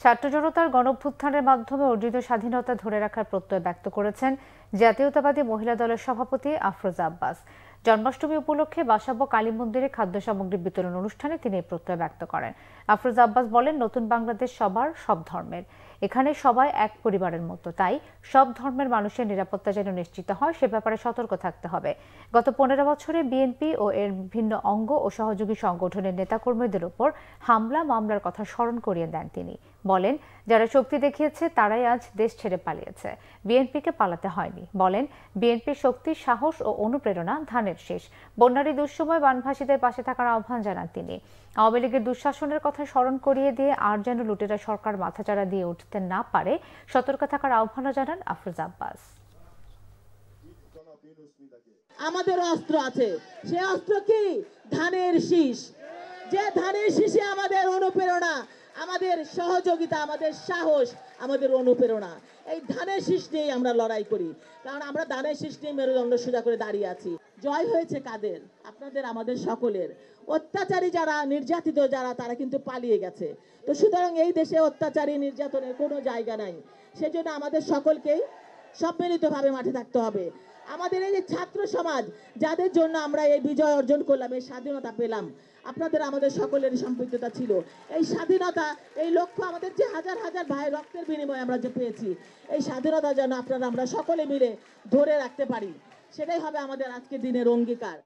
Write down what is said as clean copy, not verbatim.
ছাত্র জনতার গণঅভ্যুত্থানের মাধ্যমে অর্জিত স্বাধীনতা ধরে রাখার প্রত্যয় ব্যক্ত করেছেন জাতীয়তাবাদী মহিলা দলের সভাপতি আফরোজা আব্বাস। জন্মাষ্টমী উপলক্ষে বাসাবো কালী মন্দিরে খাদ্য সামগ্রী বিতরণ অনুষ্ঠানে তিনি এই প্রত্যয় ব্যক্ত করেন। আফরোজা আব্বাস বলেন, নতুন বাংলাদেশ সবার, সব ধর্মের। এখানে সবাই এক পরিবারের মতো, তাই সব ধর্মের মানুষের নিরাপত্তা যেন নিশ্চিত হয় সে ব্যাপারে সতর্ক থাকতে হবে। গত 15 বছরে বিএনপি ও এর বিভিন্ন অঙ্গ ও সহযোগী সংগঠনের নেতাকর্মীদের উপর হামলা মামলার কথা স্মরণ করিয়ে দেন তিনি। বলেন, যারা শক্তি দেখিয়েছে তারাই আজ দেশ ছেড়ে পালিয়েছে, বিএনপিকে পালাতে হয়নি। বলেন, বিএনপির শক্তি, সাহস ও অনুপ্রেরণা ধানের শীষ। বন্যার দুঃসময় বানভাসীদের পাশে থাকার আহ্বান জানান তিনি। আওয়ামী লীগের দুঃশাসনের কথা স্মরণ করিয়ে দিয়ে আর যেন লুটেরা সরকার মাথাচাড়া দিয়ে উঠতে না পারে সতর্ক থাকার আহ্বানও জানান আফরোজা আব্বাস। আমাদের অস্ত্র আছে, সে অস্ত্র কি? ধানের শীষ। যে ধানের শীষে আমাদের অনুপ্রেরণা, আমাদের সহযোগিতা, আমাদের সাহস, আমাদের অনুপ্রেরণা। এই ধানের শীষ নিয়েই আমরা লড়াই করি, কারণ আমরা ধানের শীষ নিয়ে মেরুদণ্ড সোজা করে দাঁড়িয়ে আছি। জয় হয়েছে কাদের? আপনাদের, আমাদের সকলের। অত্যাচারী যারা, নির্যাতিত যারা, তারা কিন্তু পালিয়ে গেছে। তো সুতরাং এই দেশে অত্যাচারী, নির্যাতনের কোনো জায়গা নাই। সেজন্য আমাদের সকলকেই সম্মিলিতভাবে মাঠে থাকতে হবে। আমাদের এই যে ছাত্র সমাজ, যাদের জন্য আমরা এই বিজয় অর্জন করলাম, এই স্বাধীনতা পেলাম, আপনাদের আমাদের সকলের সম্পৃক্ততা ছিল। এই স্বাধীনতা, এই লক্ষ্য, আমাদের যে হাজার হাজার ভাই রক্তের বিনিময়ে আমরা যে পেয়েছি, এই স্বাধীনতা যেন আপনারা আমরা সকলে মিলে ধরে রাখতে পারি, সেটাই হবে আমাদের আজকের দিনের অঙ্গীকার।